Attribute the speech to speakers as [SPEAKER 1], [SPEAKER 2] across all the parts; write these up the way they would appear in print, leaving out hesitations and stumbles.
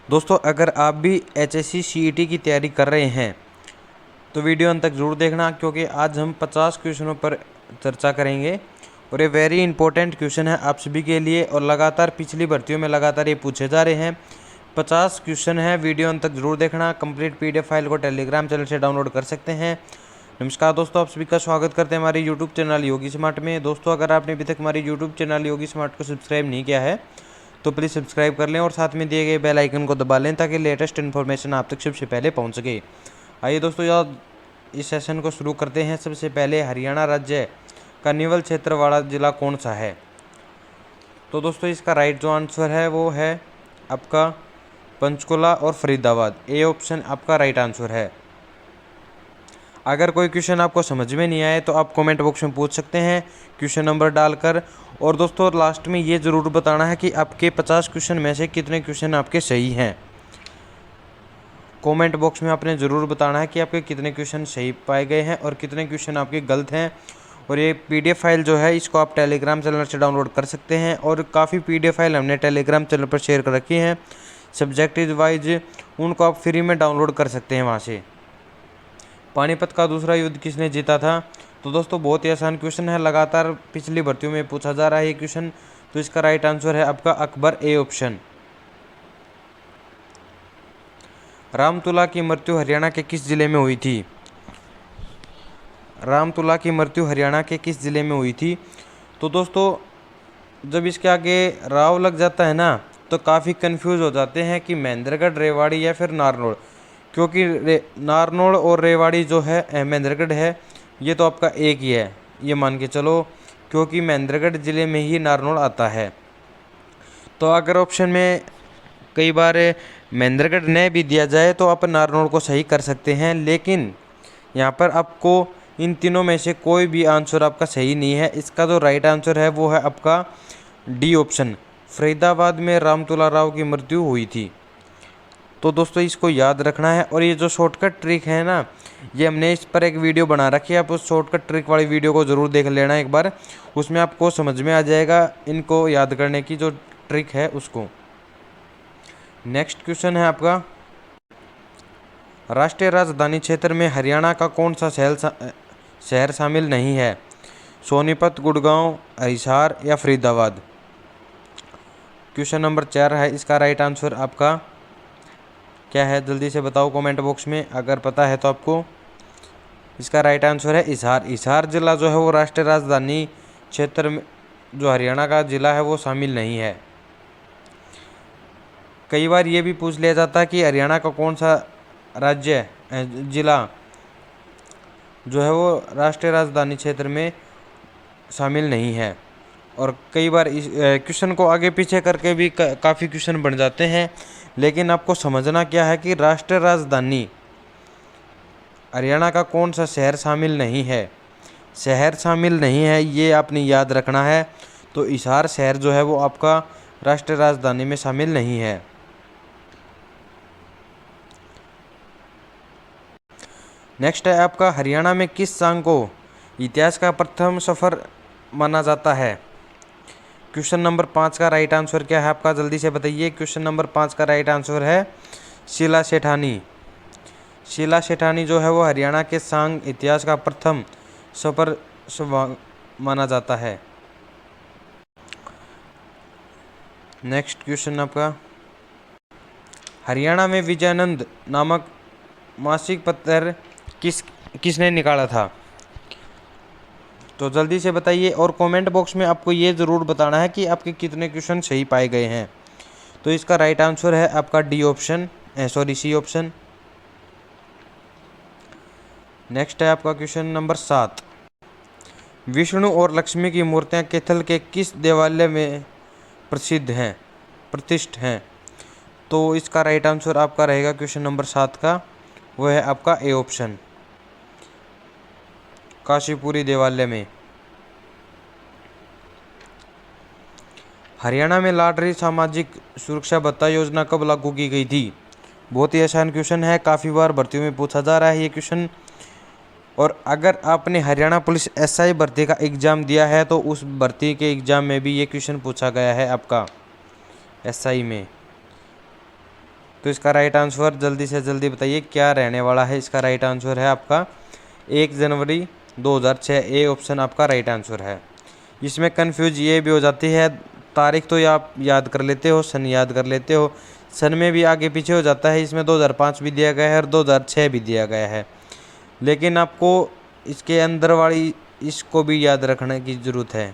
[SPEAKER 1] दोस्तों अगर आप भी HSC CET की तैयारी कर रहे हैं तो वीडियो अंत तक ज़रूर देखना, क्योंकि आज हम 50 क्वेश्चनों पर चर्चा करेंगे और ये वेरी इंपॉर्टेंट क्वेश्चन है आप सभी के लिए। और लगातार पिछली भर्तियों में लगातार ये पूछे जा रहे हैं। 50 क्वेश्चन है, वीडियो अंत तक ज़रूर देखना। कंप्लीट PDF फाइल को टेलीग्राम चैनल से डाउनलोड कर सकते हैं। नमस्कार दोस्तों, आप सभी का स्वागत करते हैं हमारे यूट्यूब चैनल योगी स्मार्ट में। दोस्तों अगर आपने अभी तक हमारे यूट्यूब चैनल योगी स्मार्ट को सब्सक्राइब नहीं किया है तो प्लीज़ सब्सक्राइब कर लें और साथ में दिए गए बेल आइकन को दबा लें ताकि लेटेस्ट इन्फॉर्मेशन आप तक सबसे पहले पहुंच सके। आइए दोस्तों यार इस सेशन को शुरू करते हैं। सबसे पहले हरियाणा राज्य का निवल क्षेत्र वाला जिला कौन सा है? तो दोस्तों इसका राइट जो आंसर है वो है आपका पंचकुला और फरीदाबाद। ए ऑप्शन आपका राइट आंसर है। अगर कोई क्वेश्चन आपको समझ में नहीं आए तो आप कमेंट बॉक्स में पूछ सकते हैं क्वेश्चन नंबर डालकर। और दोस्तों लास्ट में ये ज़रूर बताना है कि आपके 50 क्वेश्चन में से कितने क्वेश्चन आपके सही हैं। कमेंट बॉक्स में आपने ज़रूर बताना है कि आपके कितने क्वेश्चन सही पाए गए हैं और कितने क्वेश्चन आपके गलत हैं। और ये PDF फाइल जो है इसको आप टेलीग्राम चैनल से डाउनलोड कर सकते हैं। और काफ़ी PDF फाइल हमने टेलीग्राम चैनल पर शेयर कर रखी हैं सब्जेक्ट वाइज, उनको आप फ्री में डाउनलोड कर सकते हैं वहाँ से। पानीपत का दूसरा युद्ध किसने जीता था? तो दोस्तों बहुत ही आसान क्वेश्चन है, लगातार पिछली भर्तियों में पूछा जा रहा है ये क्वेश्चन। तो इसका राइट आंसर है आपका अकबर। A option. रामतुला की मृत्यु हरियाणा के किस जिले में हुई थी? रामतुला की मृत्यु हरियाणा के किस जिले में हुई थी? तो दोस्तों जब इसके आगे राव लग जाता है ना तो काफ़ी कंफ्यूज हो जाते हैं कि महेंद्रगढ़, रेवाड़ी या फिर नारनौल, क्योंकि नारनौल और रेवाड़ी जो है महेंद्रगढ़ है ये तो आपका एक ही है, ये मान के चलो, क्योंकि महेंद्रगढ़ ज़िले में ही नारनौल आता है। तो अगर ऑप्शन में कई बार महेंद्रगढ़ न भी दिया जाए तो आप नारनौल को सही कर सकते हैं, लेकिन यहाँ पर आपको इन तीनों में से कोई भी आंसर आपका सही नहीं है। इसका जो राइट आंसर है वो है आपका डी ऑप्शन। फरीदाबाद में रामतुला राव की मृत्यु हुई थी। तो दोस्तों इसको याद रखना है। और ये जो शॉर्टकट ट्रिक है ना, ये हमने इस पर एक वीडियो बना रखी है, आप उस शॉर्टकट ट्रिक वाली वीडियो को ज़रूर देख लेना एक बार, उसमें आपको समझ में आ जाएगा इनको याद करने की जो ट्रिक है उसको। नेक्स्ट क्वेश्चन है आपका, राष्ट्रीय राजधानी क्षेत्र में हरियाणा का कौन सा शहर शामिल नहीं है? सोनीपत, गुड़गांव, हिसार या फरीदाबाद? क्वेश्चन नंबर 4 है, इसका राइट आंसर आपका क्या है? जल्दी से बताओ कमेंट बॉक्स में अगर पता है तो आपको। इसका राइट आंसर है हिसार। हिसार जिला जो है वो राष्ट्रीय राजधानी क्षेत्र में जो हरियाणा का जिला है वो शामिल नहीं है। कई बार ये भी पूछ लिया जाता है कि हरियाणा का कौन सा राज्य जिला जो है वो राष्ट्रीय राजधानी क्षेत्र में शामिल नहीं है। और कई बार इस क्वेश्चन को आगे पीछे करके भी काफ़ी क्वेश्चन बन जाते हैं, लेकिन आपको समझना क्या है कि राष्ट्रीय राजधानी हरियाणा का कौन सा शहर शामिल नहीं है? शहर शामिल नहीं है ये आपने याद रखना है। तो हिसार शहर जो है वो आपका राष्ट्रीय राजधानी में शामिल नहीं है। नेक्स्ट है आपका, हरियाणा में किस सांग को इतिहास का प्रथम सफ़र माना जाता है? क्वेश्चन नंबर 5 का राइट आंसर क्या है आपका? जल्दी से बताइए। क्वेश्चन नंबर 5 का राइट आंसर है शीला सेठानी। शीला सेठानी जो है वो हरियाणा के सांग इतिहास का प्रथम सफर माना जाता है। नेक्स्ट क्वेश्चन आपका, हरियाणा में विजयानंद नामक मासिक पत्र किसने निकाला था? तो जल्दी से बताइए और कमेंट बॉक्स में आपको ये ज़रूर बताना है कि आपके कितने क्वेश्चन सही पाए गए हैं। तो इसका राइट आंसर है आपका D option, C option. Next है आपका क्वेश्चन नंबर 7, विष्णु और लक्ष्मी की मूर्तियाँ कैथल के किस देवालय में प्रतिष्ठित हैं? तो इसका राइट आंसर आपका रहेगा क्वेश्चन नंबर 7 का, वो है आपका ए ऑप्शन, काशीपुरी देवालय में। हरियाणा में लाडली सामाजिक सुरक्षा भत्ता योजना कब लागू की गई थी? बहुत ही आसान क्वेश्चन है, काफ़ी बार भर्तियों में पूछा जा रहा है ये क्वेश्चन। और अगर आपने हरियाणा पुलिस SI भर्ती का एग्ज़ाम दिया है तो उस भर्ती के एग्ज़ाम में भी ये क्वेश्चन पूछा गया है आपका SI में। तो इसका राइट आंसर जल्दी से जल्दी बताइए क्या रहने वाला है। इसका राइट आंसर है आपका 1 जनवरी 2006। ए ऑप्शन आपका राइट आंसर है। इसमें कन्फ्यूज ये भी हो जाती है, तारीख तो आप याद कर लेते हो, सन याद कर लेते हो, सन में भी आगे पीछे हो जाता है। इसमें 2005 भी दिया गया है और 2006 भी दिया गया है, लेकिन आपको इसके अंदर वाली इसको भी याद रखने की ज़रूरत है।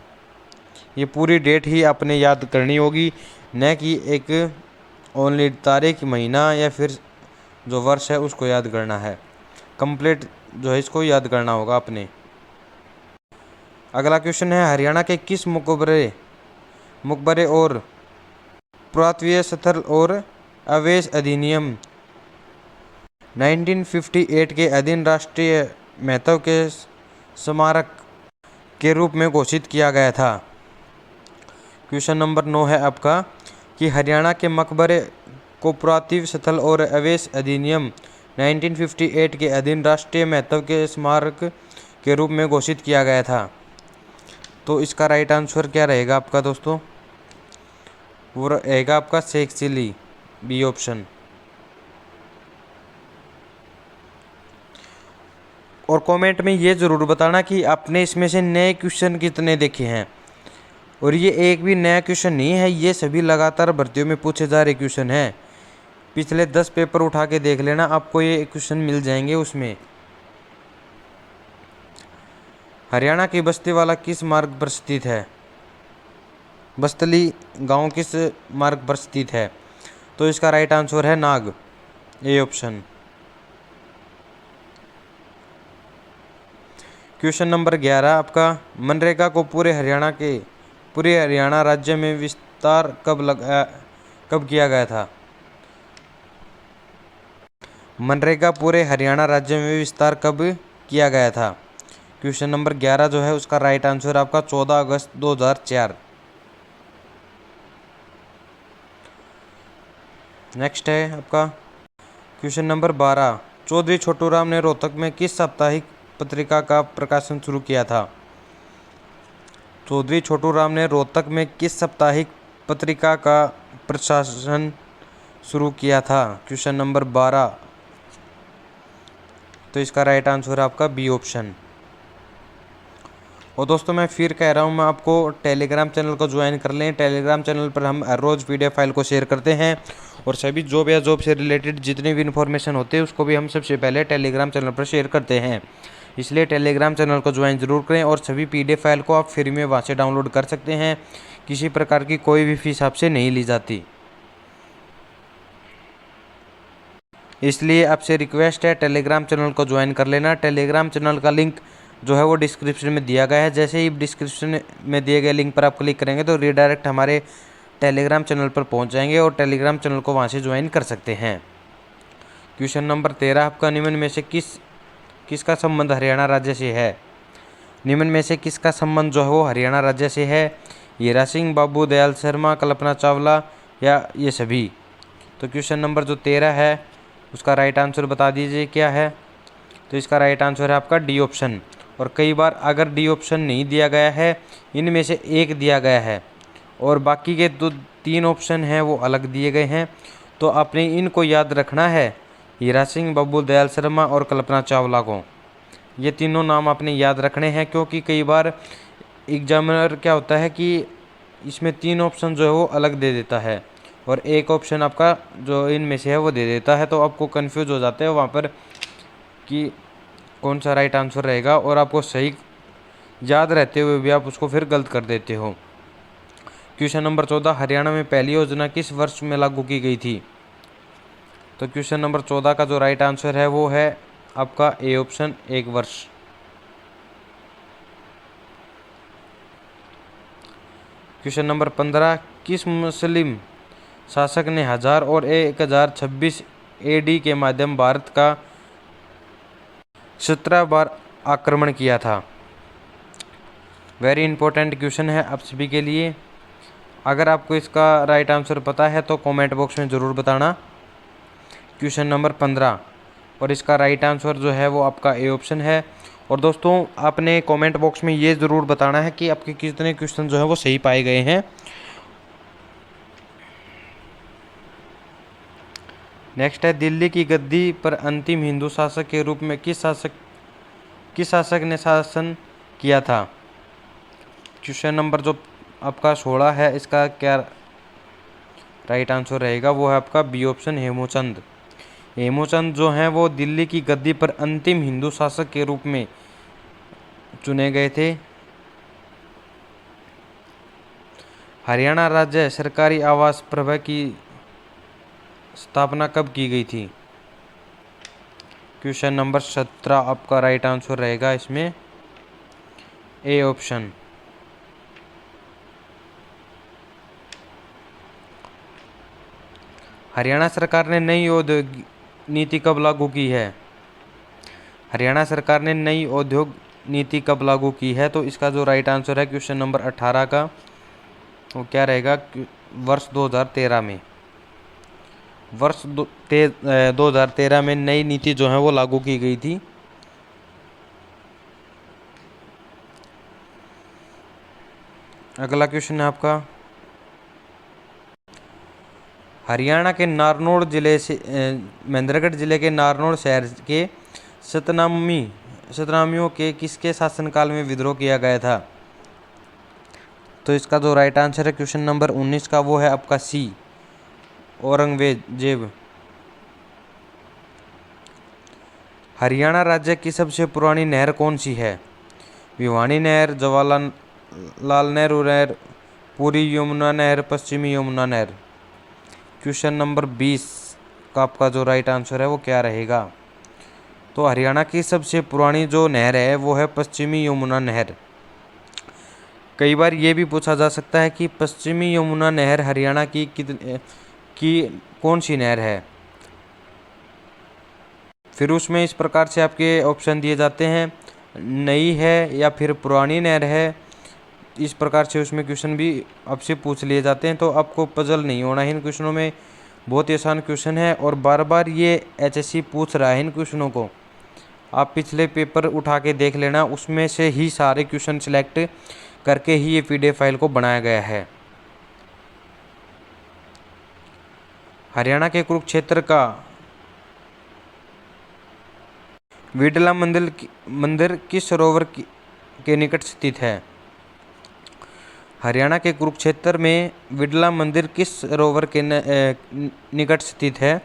[SPEAKER 1] ये पूरी डेट ही आपने याद करनी होगी, न कि एक ओनली तारीख, महीना या फिर जो वर्ष है उसको याद करना है। कंप्लीट जो है इसको याद करना होगा आपने। अगला क्वेश्चन है, हरियाणा के किस मकबरे और पुरातत्वीय स्थल और अवशेष अधिनियम 1958 के अधीन राष्ट्रीय महत्व के स्मारक के रूप में घोषित किया गया था? क्वेश्चन नंबर 9 है आपका कि हरियाणा के मकबरे को पुरातत्वीय स्थल और अवशेष अधिनियम 1958 के अधीन राष्ट्रीय महत्व के स्मारक के रूप में घोषित किया गया था। तो इसका राइट आंसर क्या रहेगा आपका दोस्तों? वो रहेगा आपका शेख चिली, बी ऑप्शन। और कमेंट में ये ज़रूर बताना कि आपने इसमें से नए क्वेश्चन कितने देखे हैं। और ये एक भी नया क्वेश्चन नहीं है, ये सभी लगातार भर्तियों में पूछे जा रहे क्वेश्चन हैं। पिछले 10 पेपर उठा के देख लेना, आपको ये क्वेश्चन मिल जाएंगे उसमें। हरियाणा की बस्तीवाला किस मार्ग पर स्थित है? बस्तली गांव किस मार्ग पर स्थित है? तो इसका राइट आंसर है नाग, ए ऑप्शन। क्वेश्चन नंबर 11 आपका, मनरेगा को पूरे हरियाणा राज्य में विस्तार कब किया गया था? मनरेगा पूरे हरियाणा राज्य में विस्तार कब किया गया था? क्वेश्चन नंबर 11 जो है उसका राइट आंसर आपका 14 अगस्त 2004। नेक्स्ट है आपका क्वेश्चन नंबर 12, चौधरी छोटू राम ने रोहतक में किस साप्ताहिक पत्रिका का प्रकाशन शुरू किया था? चौधरी छोटू राम ने रोहतक में किस साप्ताहिक पत्रिका का प्रकाशन शुरू किया था? Question number 12। तो इसका राइट आंसर है आपका बी ऑप्शन। और दोस्तों मैं फिर कह रहा हूँ, मैं आपको टेलीग्राम चैनल को ज्वाइन कर लें। टेलीग्राम चैनल पर हम हर रोज़ PDF फाइल को शेयर करते हैं और सभी जॉब या जॉब से रिलेटेड जितनी भी इन्फॉर्मेशन होती है उसको भी हम सबसे पहले टेलीग्राम चैनल पर शेयर करते हैं। इसलिए टेलीग्राम चैनल को ज्वाइन ज़रूर करें और सभी PDF फाइल को आप फ्री में वहाँ से डाउनलोड कर सकते हैं। किसी प्रकार की कोई भी फीस आपसे नहीं ली जाती। इसलिए आपसे रिक्वेस्ट है टेलीग्राम चैनल को ज्वाइन कर लेना। टेलीग्राम चैनल का लिंक जो है वो डिस्क्रिप्शन में दिया गया है। जैसे ही डिस्क्रिप्शन में दिए गए लिंक पर आप क्लिक करेंगे तो रीडायरेक्ट हमारे टेलीग्राम चैनल पर पहुंच जाएंगे और टेलीग्राम चैनल को वहां से ज्वाइन कर सकते हैं। क्वेश्चन नंबर 13 आपका, निम्न में से किसका संबंध हरियाणा राज्य से है? निम्न में से किसका संबंध जो है वो हरियाणा राज्य से है? हीरा सिंह, बाबू दयाल शर्मा, कल्पना चावला या ये सभी? तो क्वेश्चन नंबर जो 13 है उसका राइट आंसर बता दीजिए क्या है? तो इसका राइट आंसर है आपका डी ऑप्शन। और कई बार अगर डी ऑप्शन नहीं दिया गया है, इनमें से एक दिया गया है और बाकी के 3 ऑप्शन हैं वो अलग दिए गए हैं, तो आपने इनको याद रखना है, हीरा सिंह, बाबू दयाल शर्मा और कल्पना चावला को। ये तीनों नाम आपने याद रखने हैं, क्योंकि कई बार एग्जामिनर क्या होता है कि इसमें 3 ऑप्शन जो है वो अलग दे देता है और एक ऑप्शन आपका जो इनमें से है वो दे देता है, तो आपको कंफ्यूज हो जाते हैं वहाँ पर कि कौन सा राइट आंसर रहेगा, और आपको सही याद रहते हुए भी आप उसको फिर गलत कर देते हो। क्वेश्चन नंबर 14, हरियाणा में पहली योजना किस वर्ष में लागू की गई थी? तो क्वेश्चन नंबर 14 का जो राइट आंसर है वो है आपका ए ऑप्शन, 1 वर्ष। क्वेश्चन नंबर 15, किस मुस्लिम शासक ने 1000 और 1026 AD के माध्यम भारत का 17 बार आक्रमण किया था? वेरी इंपॉर्टेंट क्वेश्चन है आप सभी के लिए। अगर आपको इसका राइट आंसर पता है तो कमेंट बॉक्स में ज़रूर बताना। क्वेश्चन नंबर 15 और इसका राइट आंसर जो है वो आपका ए ऑप्शन है। और दोस्तों आपने कमेंट बॉक्स में ये ज़रूर बताना है कि आपके कितने क्वेश्चन जो है वो सही पाए गए हैं। नेक्स्ट है दिल्ली की गद्दी पर अंतिम हिंदू शासक के रूप में किस शासक ने शासन किया था। क्वेश्चन नंबर जो आपका 16 है, इसका क्या राइट आंसर रहेगा, वो है आपका बी ऑप्शन हेमूचंद। हेमूचंद जो हैं वो दिल्ली की गद्दी पर अंतिम हिंदू शासक के रूप में चुने गए थे। हरियाणा राज्य सरकारी आवास प्रभाग की स्थापना कब की गई थी। क्वेश्चन नंबर 17 आपका राइट आंसर रहेगा इसमें ए ऑप्शन। हरियाणा सरकार ने नई औद्योगिक नीति कब लागू की है। हरियाणा सरकार ने नई औद्योग नीति कब लागू की है, तो इसका जो राइट आंसर है क्वेश्चन नंबर 18 का, वो क्या रहेगा, वर्ष 2013 में। वर्ष 2013 में नई नीति जो है वो लागू की गई थी। अगला क्वेश्चन है आपका, हरियाणा के नारनौल जिले से महेंद्रगढ़ जिले के नारनौल शहर के सतनामियों के किसके शासनकाल में विद्रोह किया गया था। तो इसका जो राइट आंसर है क्वेश्चन नंबर 19 का, वो है आपका सी औरंगजेब। हरियाणा राज्य की सबसे पुरानी नहर कौन सी है। भिवानी नहर, जवाहरलाल नेहरू नहर, पूरी यमुना नहर, पश्चिमी यमुना नहर। क्वेश्चन नंबर 20 का आपका जो राइट आंसर है वो क्या रहेगा, तो हरियाणा की सबसे पुरानी जो नहर है वो है पश्चिमी यमुना नहर। कई बार ये भी पूछा जा सकता है कि पश्चिमी यमुना नहर हरियाणा की कौन सी नहर है। फिर उसमें इस प्रकार से आपके ऑप्शन दिए जाते हैं, नई है या फिर पुरानी नहर है। इस प्रकार से उसमें क्वेश्चन भी आपसे पूछ लिए जाते हैं, तो आपको पजल नहीं होना है इन क्वेश्चनों में। बहुत ही आसान क्वेश्चन है और बार बार ये एचएससी पूछ रहा है इन क्वेश्चनों को। आप पिछले पेपर उठा के देख लेना, उसमें से ही सारे क्वेश्चन सिलेक्ट करके ही ये पीडीएफ फाइल को बनाया गया है। हरियाणा के कुरुक्षेत्र का विड़ला मंदिर किस सरोवर के निकट स्थित है। हरियाणा के कुरुक्षेत्र में विड़ला मंदिर किस सरोवर के निकट स्थित है।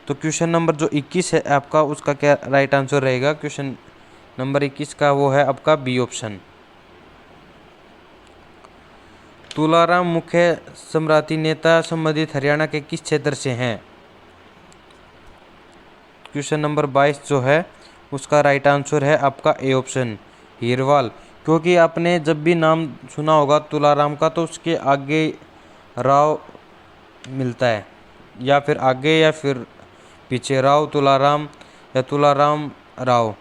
[SPEAKER 1] तो क्वेश्चन नंबर जो 21 है आपका, उसका क्या राइट आंसर रहेगा। क्वेश्चन नंबर 21 का वो है आपका बी ऑप्शन। तुलाराम मुख्य सम्राटी नेता संबंधित हरियाणा के किस क्षेत्र से हैं। क्वेश्चन नंबर 22 जो है उसका राइट आंसर है आपका ए ऑप्शन, हीरवाल। क्योंकि आपने जब भी नाम सुना होगा तुलाराम का, तो उसके आगे राव मिलता है, या फिर आगे या फिर पीछे राव तुलाराम या तुलाराम राव,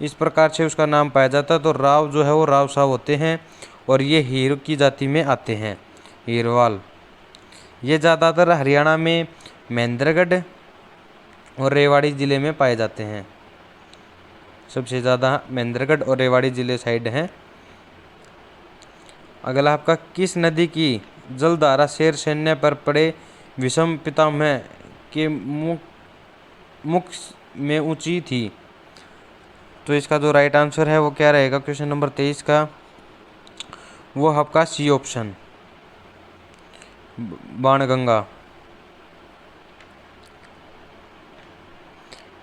[SPEAKER 1] इस प्रकार से उसका नाम पाया जाता है। तो राव जो है वो राव साहब होते हैं और ये हीर की जाति में आते हैं, हीरवाल। ये ज़्यादातर हरियाणा में महेंद्रगढ़ और रेवाड़ी ज़िले में पाए जाते हैं। सबसे ज़्यादा महेंद्रगढ़ और रेवाड़ी ज़िले साइड हैं। अगला आपका, किस नदी की जलधारा शेर सैन्य पर पड़े विषम पितामह के मुख में ऊंची थी। तो इसका जो राइट आंसर है वो क्या रहेगा क्वेश्चन नंबर 23 का, वो आपका C option, Banganga.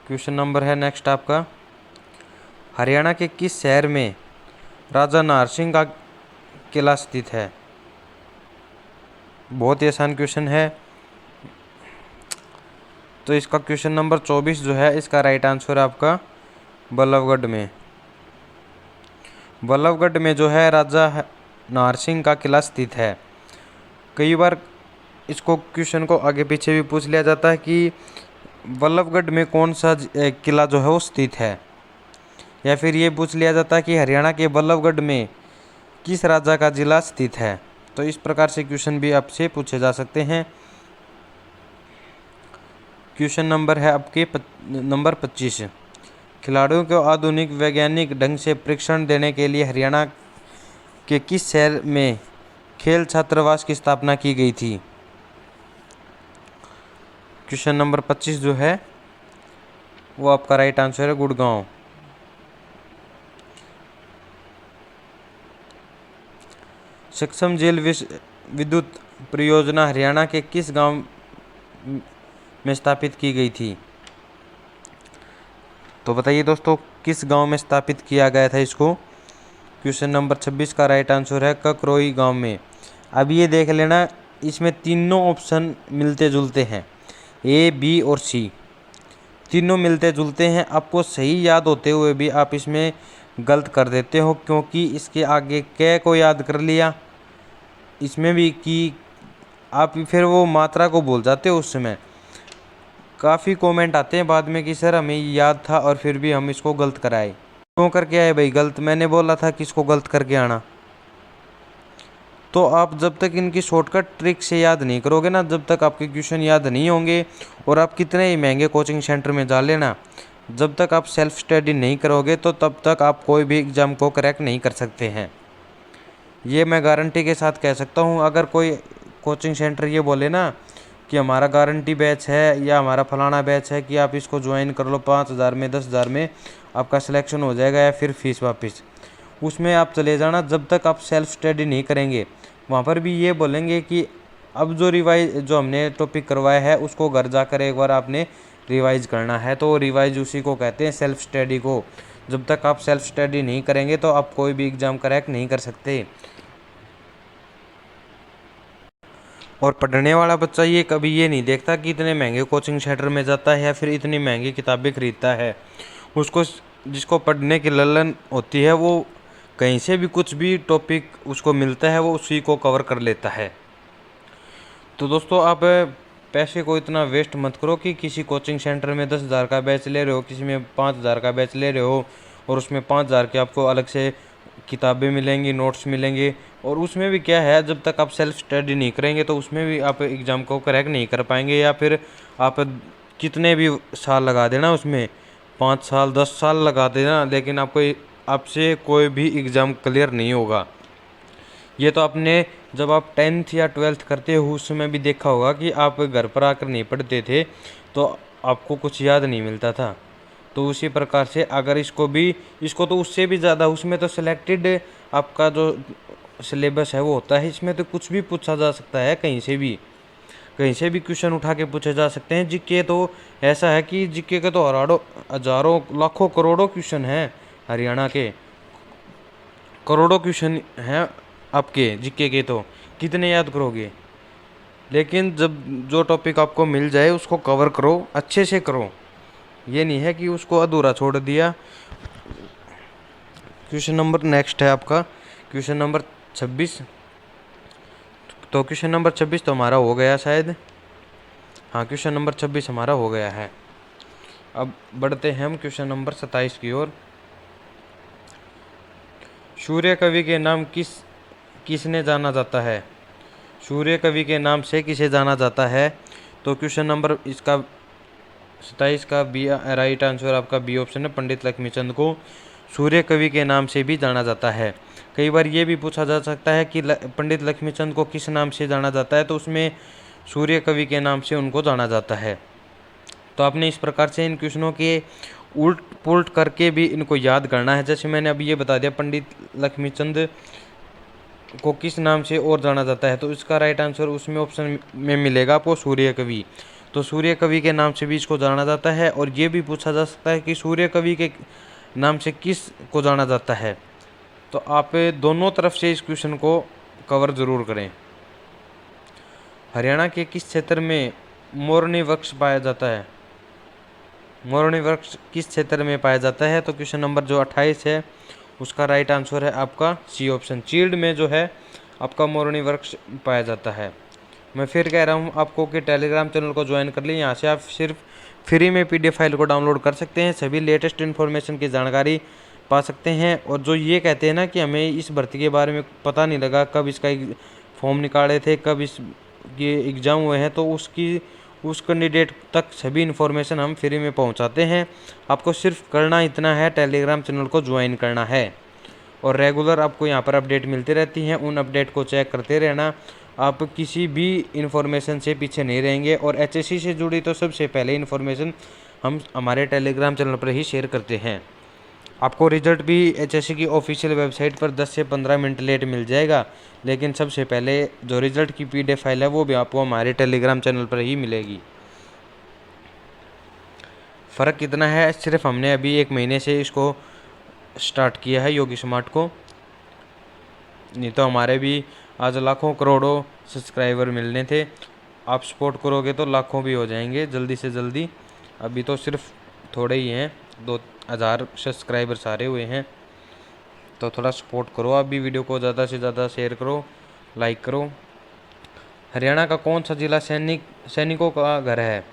[SPEAKER 1] Question number है नेक्स्ट आपका, हरियाणा के किस शहर में राजा नारसिंह का किला स्थित है। बहुत ही आसान क्वेश्चन है। तो इसका क्वेश्चन नंबर 24 जो है, इसका राइट आंसर है आपका बल्लभगढ़ में। बल्लभगढ़ में जो है राजा नारसिंह का किला स्थित है। कई बार इसको क्वेश्चन को आगे पीछे भी पूछ लिया जाता है कि बल्लभगढ़ में कौन सा किला जो है वो स्थित है, या फिर ये पूछ लिया जाता है कि हरियाणा के बल्लभगढ़ में किस राजा का जिला स्थित है। तो इस प्रकार से क्वेश्चन भी आपसे पूछे जा सकते हैं। क्वेश्चन नंबर है आपके नंबर 25, खिलाड़ियों को आधुनिक वैज्ञानिक ढंग से प्रशिक्षण देने के लिए हरियाणा के किस शहर में खेल छात्रावास की स्थापना की गई थी। क्वेश्चन नंबर 25 जो है वो आपका राइट आंसर है गुड़गांव। सक्षम जेल विद्युत परियोजना हरियाणा के किस गांव में स्थापित की गई थी? तो बताइए दोस्तों, किस गांव में स्थापित किया गया था इसको? क्वेश्चन नंबर 26 का राइट आंसर है ककरोई गांव में। अब ये देख लेना, इसमें तीनों ऑप्शन मिलते जुलते हैं, ए, बी और सी, तीनों मिलते जुलते हैं। आपको सही याद होते हुए भी आप इसमें गलत कर देते हो, क्योंकि इसके आगे कै को याद कर लिया इसमें भी कि आप फिर वो मात्रा को भूल जाते हो। उस समय काफ़ी कमेंट आते हैं बाद में कि सर हमें याद था और फिर भी हम इसको गलत कराए। क्यों करके आए भाई गलत? मैंने बोला था कि इसको गलत करके आना। तो आप जब तक इनकी शॉर्टकट ट्रिक से याद नहीं करोगे ना, जब तक आपके क्वेश्चन याद नहीं होंगे, और आप कितने ही महंगे कोचिंग सेंटर में जा लेना, जब तक आप सेल्फ स्टडी नहीं करोगे तो तब तक आप कोई भी एग्ज़ाम को क्रैक नहीं कर सकते हैं। ये मैं गारंटी के साथ कह सकता हूँ। अगर कोई कोचिंग सेंटर ये बोले ना कि हमारा गारंटी बैच है या हमारा फलाना बैच है कि आप इसको ज्वाइन कर लो, 5,000 में 10,000 में आपका सिलेक्शन हो जाएगा या फिर फीस वापस, उसमें आप चले जाना। जब तक आप सेल्फ स्टडी नहीं करेंगे, वहाँ पर भी ये बोलेंगे कि अब जो हमने टॉपिक करवाया है उसको घर जाकर एक बार आपने रिवाइज करना है। तो रिवाइज उसी को कहते हैं, सेल्फ स्टडी को। जब तक आप सेल्फ स्टडी नहीं करेंगे तो आप कोई भी एग्ज़ाम क्रैक नहीं कर सकते। और पढ़ने वाला बच्चा ये कभी ये नहीं देखता कि इतने महंगे कोचिंग सेंटर में जाता है या फिर इतनी महंगी किताबें खरीदता है। उसको जिसको पढ़ने की ललन होती है वो कहीं से भी कुछ भी टॉपिक उसको मिलता है वो उसी को कवर कर लेता है। तो दोस्तों, आप पैसे को इतना वेस्ट मत करो कि किसी कोचिंग सेंटर में 10,000 का बैच ले रहे हो, किसी में 5,000 का बैच ले रहे हो और उसमें 5,000 के आपको अलग से किताबें मिलेंगी, नोट्स मिलेंगे। और उसमें भी क्या है, जब तक आप सेल्फ स्टडी नहीं करेंगे तो उसमें भी आप एग्ज़ाम को क्रैक नहीं कर पाएंगे। या फिर आप कितने भी साल लगा देना उसमें, 5 साल 10 साल लगा देना, लेकिन आपसे कोई भी एग्ज़ाम क्लियर नहीं होगा। ये तो आपने जब आप 10th या 12th करते हो उस समय भी देखा होगा कि आप घर पर आकर नहीं पढ़ते थे तो आपको कुछ याद नहीं मिलता था। तो उसी प्रकार से अगर इसको तो उससे भी ज़्यादा, उसमें तो सिलेक्टेड आपका जो सिलेबस है वो होता है। इसमें तो कुछ भी पूछा जा सकता है, कहीं से भी क्वेश्चन उठा के पूछे जा सकते हैं। जीके तो ऐसा है कि जीके के तो हज़ारों लाखों करोड़ों क्वेश्चन हैं, हरियाणा के करोड़ों क्वेश्चन हैं आपके जीके के, तो कितने याद करोगे? लेकिन जब जो टॉपिक आपको मिल जाए उसको कवर करो, अच्छे से करो। ये नहीं है कि उसको अधूरा छोड़ दिया। क्वेश्चन नंबर नेक्स्ट है आपका क्वेश्चन नंबर 26। तो क्वेश्चन नंबर 26 तो हमारा हो गया शायद, हाँ क्वेश्चन नंबर 26 हमारा हो गया है। अब बढ़ते हैं हम क्वेश्चन नंबर 27 की ओर। सूर्य कवि के नाम किसने जाना जाता है? सूर्य कवि के नाम से किसे जाना जाता है? तो क्वेश्चन नंबर इसका 27 का बी राइट आंसर आपका बी ऑप्शन है, पंडित लक्ष्मीचंद को सूर्य कवि के नाम से भी जाना जाता है। कई बार ये भी पूछा जा सकता है कि पंडित लक्ष्मीचंद को किस नाम से जाना जाता है, तो उसमें सूर्य कवि के नाम से उनको जाना जाता है। तो आपने इस प्रकार से इन क्वेश्चनों के उल्ट पुल्ट करके भी इनको याद करना है। जैसे मैंने अभी ये बता दिया पंडित लक्ष्मीचंद को किस नाम से और जाना जाता है, तो इसका राइट आंसर उसमें ऑप्शन में मिलेगा आपको सूर्य कवि। तो सूर्य कवि के नाम से भी इसको जाना जाता है। और ये भी पूछा जा सकता है कि सूर्य कवि के नाम से किस को जाना जाता है। तो आप दोनों तरफ से इस क्वेश्चन को कवर ज़रूर करें। हरियाणा के किस क्षेत्र में मोरनी वृक्ष पाया जाता है? मोरनी वृक्ष किस क्षेत्र में पाया जाता है? तो क्वेश्चन नंबर जो 28 है उसका राइट आंसर है आपका सी ऑप्शन, चीड़ में जो है आपका मोरनी वृक्ष पाया जाता है। मैं फिर कह रहा हूँ आपको कि टेलीग्राम चैनल को ज्वाइन कर लें। यहाँ से आप सिर्फ फ्री में PDF फाइल को डाउनलोड कर सकते हैं, सभी लेटेस्ट इन्फॉर्मेशन की जानकारी पा सकते हैं। और जो ये कहते हैं ना कि हमें इस भर्ती के बारे में पता नहीं लगा, कब इसका फॉर्म निकाले थे, कब ये एग्ज़ाम हुए हैं, तो उस कैंडिडेट तक सभी इन्फॉर्मेशन हम फ्री में पहुंचाते हैं। आपको सिर्फ करना इतना है, टेलीग्राम चैनल को ज्वाइन करना है और रेगुलर आपको यहां पर अपडेट मिलती रहती हैं। उन अपडेट को चेक करते रहना आप किसी भी इन्फॉर्मेशन से पीछे नहीं रहेंगे। और एचएससी से जुड़ी तो सबसे पहले इन्फॉर्मेशन हम हमारे टेलीग्राम चैनल पर ही शेयर करते हैं। आपको रिजल्ट भी एचएससी की ऑफिशियल वेबसाइट पर 10 से 15 मिनट लेट मिल जाएगा, लेकिन सबसे पहले जो रिजल्ट की पीडीएफ फाइल है वो भी आपको हमारे टेलीग्राम चैनल पर ही मिलेगी। फ़र्क कितना है, सिर्फ हमने अभी 1 महीने से इसको स्टार्ट किया है योगी स्मार्ट को, नहीं तो हमारे भी आज लाखों करोड़ों सब्सक्राइबर मिलने थे। आप सपोर्ट करोगे तो लाखों भी हो जाएंगे जल्दी से जल्दी। अभी तो सिर्फ थोड़े ही हैं, 2000 सब्सक्राइबर सारे हुए हैं, तो थोड़ा सपोर्ट करो। आप भी वीडियो को ज़्यादा से ज़्यादा शेयर करो, लाइक करो। हरियाणा का कौन सा ज़िला सैनिकों का घर है?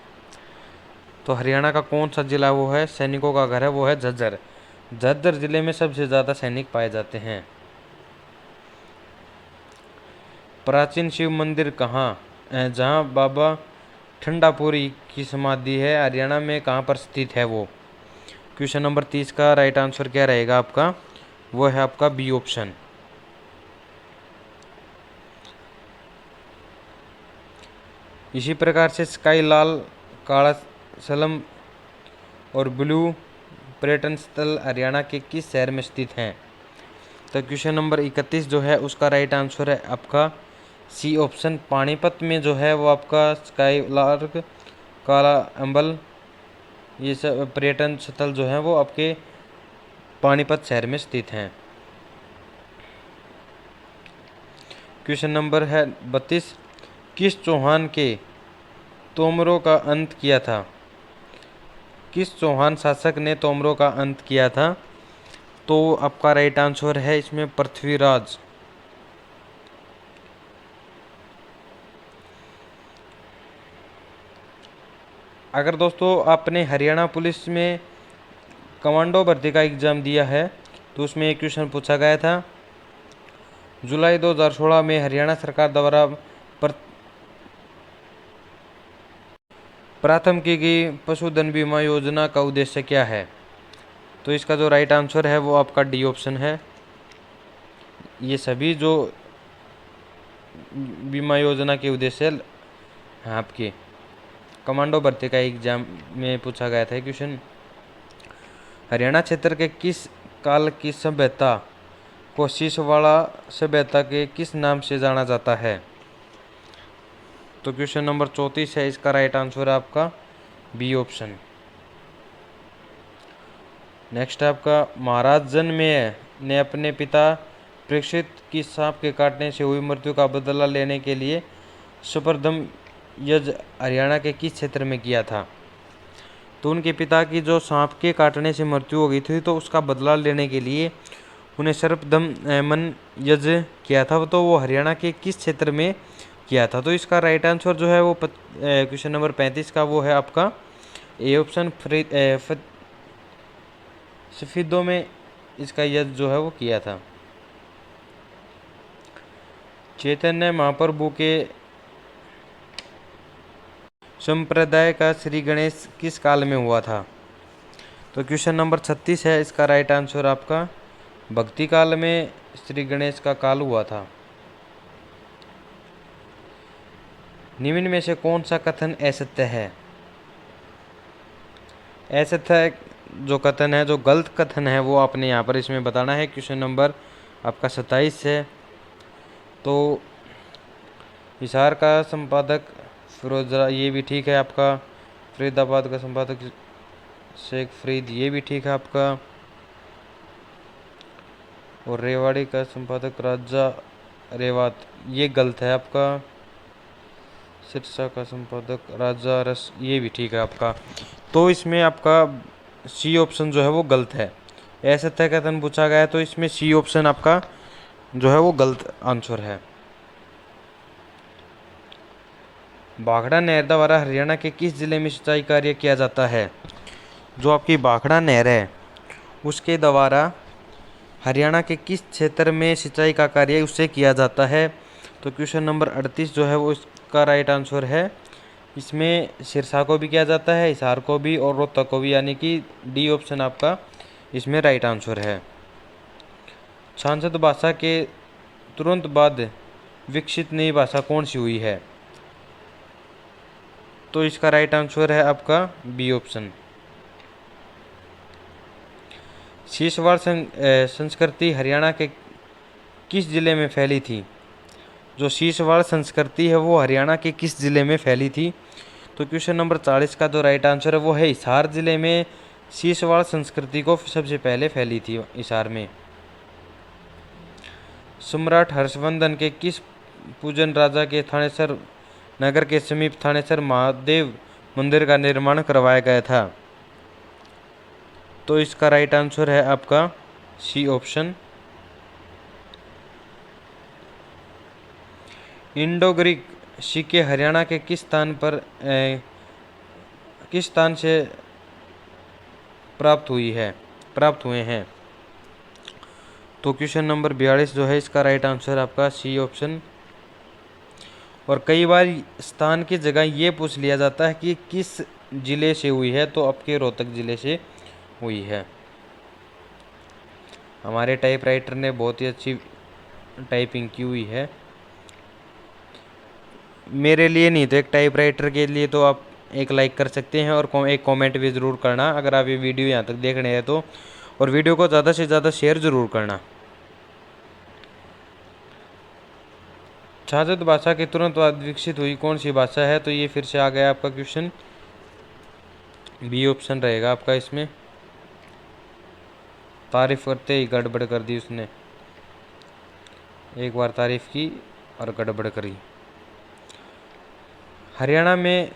[SPEAKER 1] तो हरियाणा का कौन सा ज़िला वो है सैनिकों का घर है? वो है झज्जर। झज्जर ज़िले में सबसे ज़्यादा सैनिक पाए जाते हैं। प्राचीन शिव मंदिर कहाँ जहाँ बाबा ठंडापुरी की समाधि है, हरियाणा में कहाँ पर स्थित है वो? क्वेश्चन नंबर 30 का राइट आंसर क्या रहेगा आपका? वो है आपका बी ऑप्शन। इसी प्रकार से स्काई लाल, काला सलम और ब्लू पर्यटन स्थल हरियाणा के किस शहर में स्थित हैं? तो क्वेश्चन नंबर 31 जो है उसका राइट आंसर है आपका सी ऑप्शन। पानीपत में जो है वो आपका स्काई लार्क, काला अंबल, ये सब पर्यटन स्थल जो हैं वो आपके पानीपत शहर में स्थित हैं। क्वेश्चन नंबर है 32, किस चौहान के तोमरों का अंत किया था? किस चौहान शासक ने तोमरों का अंत किया था? तो आपका राइट आंसर है इसमें पृथ्वीराज। अगर दोस्तों आपने हरियाणा पुलिस में कमांडो भर्ती का एग्ज़ाम दिया है तो उसमें एक क्वेश्चन पूछा गया था, जुलाई 2016 में हरियाणा सरकार द्वारा प्रारंभ की गई पशुधन बीमा योजना का उद्देश्य क्या है? तो इसका जो राइट आंसर है वो आपका डी ऑप्शन है। ये सभी जो बीमा योजना के उद्देश्य हैं आपके कमांडो भर्ती का एग्जाम में पूछा गया था क्वेश्चन। हरियाणा क्षेत्र के किस काल की सभ्यता को शीशवाड़ा सभ्यता के किस नाम से जाना जाता है? तो क्वेश्चन नंबर 34 है, इसका राइट आंसर है आपका बी ऑप्शन। नेक्स्ट है आपका, महाराज जनमेजय ने अपने पिता परीक्षित की सांप के काटने से हुई मृत्यु का बदला लेने के लिए सुप्रथम यज्ञ हरियाणा के किस क्षेत्र में किया था? तो उनके पिता की जो सांप के काटने से मृत्यु हो गई थी तो उसका बदला लेने के लिए उन्हें सर्वप्रथम यज्ञ किया था, तो वो हरियाणा के किस क्षेत्र में किया था? तो इसका राइट आंसर जो है वो क्वेश्चन नंबर 35 का वो है आपका ए ऑप्शन, सफीदों में इसका यज्ञ जो है वो किया था। चैतन्य महाप्रभु के संप्रदाय का श्री गणेश किस काल में हुआ था? तो क्वेश्चन नंबर 36 है, इसका राइट आंसर आपका भक्ति काल में श्री गणेश का काल हुआ था। निम्न में से कौन सा कथन असत्य है? असत्य जो कथन है, जो गलत कथन है वो आपने यहाँ पर इसमें बताना है। क्वेश्चन नंबर आपका 27 है। तो हिसार का संपादक फिरोजरा, ये भी ठीक है आपका। फरीदाबाद का संपादक शेख फरीद, ये भी ठीक है आपका। और रेवाड़ी का संपादक राजा रेवात, ये गलत है आपका। सिरसा का संपादक राजा रस, ये भी ठीक है आपका। तो इसमें आपका सी ऑप्शन जो है वो गलत है। ऐसा तय कथन पूछा गया है तो इसमें सी ऑप्शन आपका जो है वो गलत आंसर है। भाखड़ा नहर द्वारा हरियाणा के किस जिले में सिंचाई कार्य किया जाता है? जो आपकी भाखड़ा नहर है उसके द्वारा हरियाणा के किस क्षेत्र में सिंचाई का कार्य उससे किया जाता है? तो क्वेश्चन नंबर 38 जो है वो इसका राइट आंसर है। इसमें सिरसा को भी किया जाता है, हिसार को भी और रोहतक को भी, यानी कि डी ऑप्शन आपका इसमें राइट आंसर है। सांसद भाषा के तुरंत बाद विकसित नई भाषा कौन सी हुई है? तो इसका राइट आंसर है आपका बी ऑप्शन। शीशवाड़ संस्कृति हरियाणा के किस जिले में फैली थी? जो शीशवाड़ संस्कृति है वो हरियाणा के किस जिले में फैली थी? तो क्वेश्चन नंबर 40 का जो राइट आंसर है वो है हिसार जिले में शीशवाड़ संस्कृति को सबसे पहले फैली थी हिसार में। सम्राट हर्षवर्धन के किस पूजन राजा के थानेसर नगर के समीप थानेसर महादेव मंदिर का निर्माण करवाया गया था? तो इसका राइट आंसर है आपका सी ऑप्शन। इंडो ग्रीक सिक्के हरियाणा के किस स्थान से प्राप्त हुए हैं? तो क्वेश्चन नंबर 42 जो है इसका राइट आंसर आपका सी ऑप्शन। और कई बार स्थान की जगह ये पूछ लिया जाता है कि किस जिले से हुई है, तो आपके रोहतक जिले से हुई है। हमारे टाइपराइटर ने बहुत ही अच्छी टाइपिंग की हुई है। मेरे लिए नहीं तो एक टाइपराइटर के लिए तो आप एक लाइक कर सकते हैं और एक कमेंट भी ज़रूर करना अगर आप ये वीडियो यहाँ तक देख रहे हैं तो, और वीडियो को ज़्यादा से ज़्यादा शेयर ज़रूर करना। छाजत भाषा के तुरंत बाद विकसित हुई कौन सी भाषा है? तो ये फिर से आ गया आपका क्वेश्चन, बी ऑप्शन रहेगा आपका इसमें। तारीफ करते ही गड़बड़ कर दी उसने, एक बार तारीफ की और गड़बड़ करी। हरियाणा में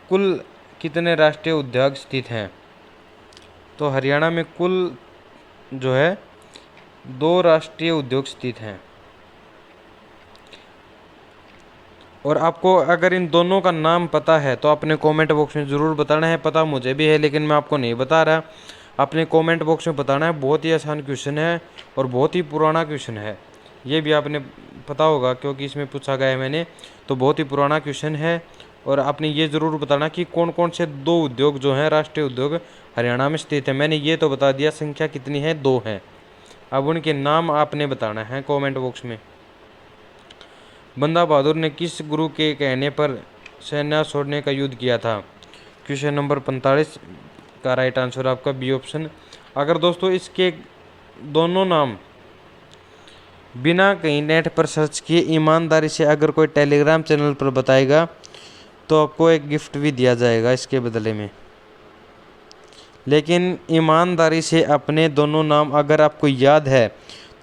[SPEAKER 1] कुल कितने राष्ट्रीय उद्यान स्थित हैं? तो हरियाणा में कुल जो है 2 राष्ट्रीय उद्योग स्थित हैं। और आपको अगर इन दोनों का नाम पता है तो अपने कमेंट बॉक्स में ज़रूर बताना है। पता मुझे भी है लेकिन मैं आपको नहीं बता रहा, अपने कमेंट बॉक्स में बताना है। बहुत ही आसान क्वेश्चन है और बहुत ही पुराना क्वेश्चन है, ये भी आपने पता होगा क्योंकि इसमें पूछा गया है मैंने, तो बहुत ही पुराना क्वेश्चन है। और आपने ये ज़रूर बताना कि कौन कौन से 2 उद्योग जो हैं राष्ट्रीय उद्योग हरियाणा में स्थित है। मैंने ये तो बता दिया संख्या कितनी है, 2 हैं। अब उनके नाम आपने बताना है कमेंट बॉक्स में। बंदा बहादुर ने किस गुरु के कहने पर सन्यास छोड़ने का युद्ध किया था? क्वेश्चन नंबर 45 का राइट आंसर आपका बी ऑप्शन। अगर दोस्तों इसके दोनों नाम बिना कहीं नेट पर सर्च किए ईमानदारी से अगर कोई टेलीग्राम चैनल पर बताएगा तो आपको एक गिफ्ट भी दिया जाएगा इसके बदले में। लेकिन ईमानदारी से अपने दोनों नाम अगर आपको याद है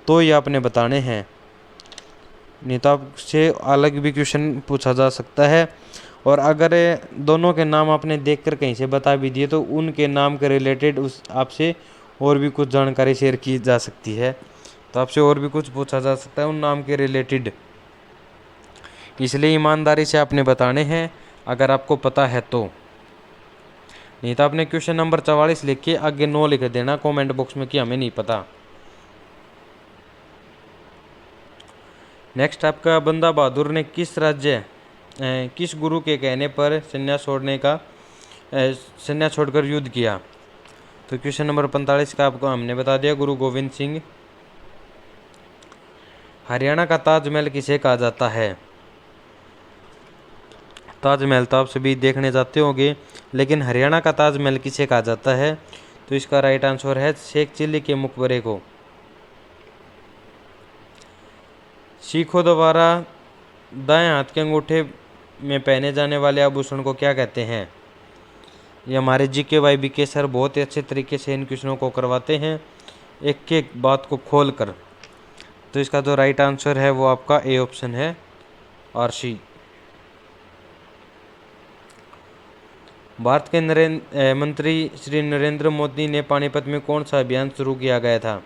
[SPEAKER 1] तो ये आपने बताने हैं, नहीं तो आपसे अलग भी क्वेश्चन पूछा जा सकता है। और अगर दोनों के नाम आपने देखकर कहीं से बता भी दिए तो उनके नाम के रिलेटेड उस आपसे और भी कुछ जानकारी शेयर की जा सकती है, तो आपसे और भी कुछ पूछा जा सकता है उन नाम के रिलेटेड। इसलिए ईमानदारी से आपने बताने हैं अगर आपको पता है तो, नहीं तो आपने क्वेश्चन नंबर 44 लिख के आगे 9 लिख देना कमेंट बॉक्स में कि हमें नहीं पता। नेक्स्ट आपका बंदा बहादुर ने किस गुरु के कहने पर संन्यास छोड़कर युद्ध किया? तो क्वेश्चन नंबर 45 का आपको हमने बता दिया, गुरु गोविंद सिंह। हरियाणा का ताजमहल किसे कहा जाता है? ताजमहल तो आप सभी देखने जाते होंगे, लेकिन हरियाणा का ताजमहल किसे कहा जाता है? तो इसका राइट आंसर है शेख चिल्ली के मकबरे को। सिखों द्वारा दाएं हाथ के अंगूठे में पहने जाने वाले आभूषण को क्या कहते हैं? ये हमारे GK BK सर बहुत ही अच्छे तरीके से इन क्वेश्चनों को करवाते हैं एक एक बात को खोल कर। तो इसका जो राइट आंसर है वो आपका ए ऑप्शन है, RC। भारत के मंत्री श्री नरेंद्र मोदी ने पानीपत में कौन सा अभियान शुरू किया गया था?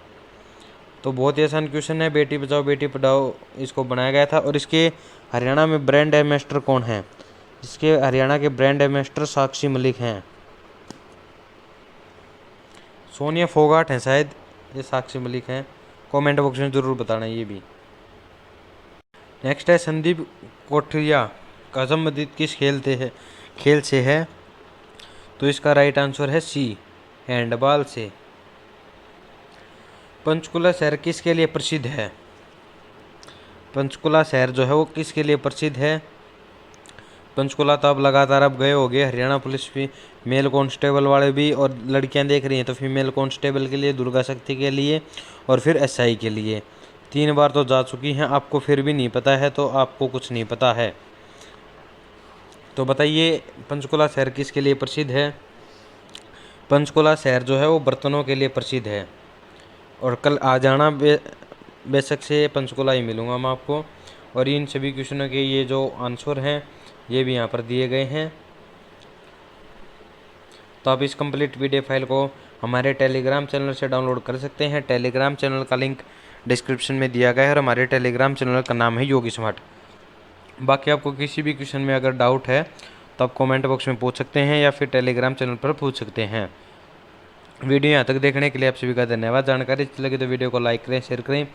[SPEAKER 1] तो बहुत ही आसान क्वेश्चन है, बेटी बचाओ बेटी पढ़ाओ इसको बनाया गया था। और इसके हरियाणा में ब्रांड एम्बेसडर कौन है? इसके हरियाणा के ब्रांड एम्बेसडर साक्षी मलिक हैं। सोनिया फोगाट हैं शायद, ये साक्षी मलिक हैं। कमेंट बॉक्स में ज़रूर बताना ये भी। नेक्स्ट है संदीप कोठरिया का संबंधित किस खेल से है? तो इसका राइट आंसर है सी, हैंडबॉल से। पंचकुला शहर किसके लिए प्रसिद्ध है? पंचकुला शहर जो है वो किसके लिए प्रसिद्ध है? पंचकुला तो अब लगातार अब गए होगे, हरियाणा पुलिस भी मेल कांस्टेबल वाले भी, और लड़कियां देख रही हैं तो फीमेल कांस्टेबल के लिए, दुर्गा शक्ति के लिए, और फिर एसआई के लिए 3 बार तो जा चुकी हैं। आपको फिर भी नहीं पता है तो आपको कुछ नहीं पता है। तो बताइए पंचकुला शहर किसके लिए प्रसिद्ध है? पंचकुला शहर जो है वो बर्तनों के लिए प्रसिद्ध है। और कल आ जाना, बेशक से पंचकुला ही मिलूँगा मैं आपको। और इन सभी क्वेश्चनों के ये जो आंसर हैं ये भी यहाँ पर दिए गए हैं। तो आप इस कंप्लीट पीडीएफ फाइल को हमारे टेलीग्राम चैनल से डाउनलोड कर सकते हैं। टेलीग्राम चैनल का लिंक डिस्क्रिप्शन में दिया गया है और हमारे टेलीग्राम चैनल का नाम है योगी स्मार्ट। बाकी आपको किसी भी क्वेश्चन में अगर डाउट है तो आप कमेंट बॉक्स में पूछ सकते हैं या फिर टेलीग्राम चैनल पर पूछ सकते हैं। वीडियो यहाँ तक देखने के लिए आप सभी का धन्यवाद। जानकारी अच्छी लगी तो वीडियो को लाइक करें, शेयर करें।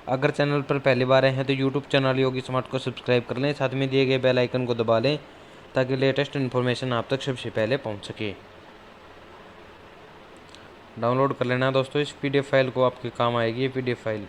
[SPEAKER 1] अगर चैनल पर पहली बार आए हैं तो यूट्यूब चैनल योगी स्मार्ट को सब्सक्राइब कर लें, साथ में दिए गए बेल आइकन को दबा लें ताकि लेटेस्ट इन्फॉर्मेशन आप तक सबसे पहले पहुँच सके। डाउनलोड कर लेना दोस्तों इस पीडीएफ फाइल को, आपके काम आएगी ये पीडीएफ फाइल।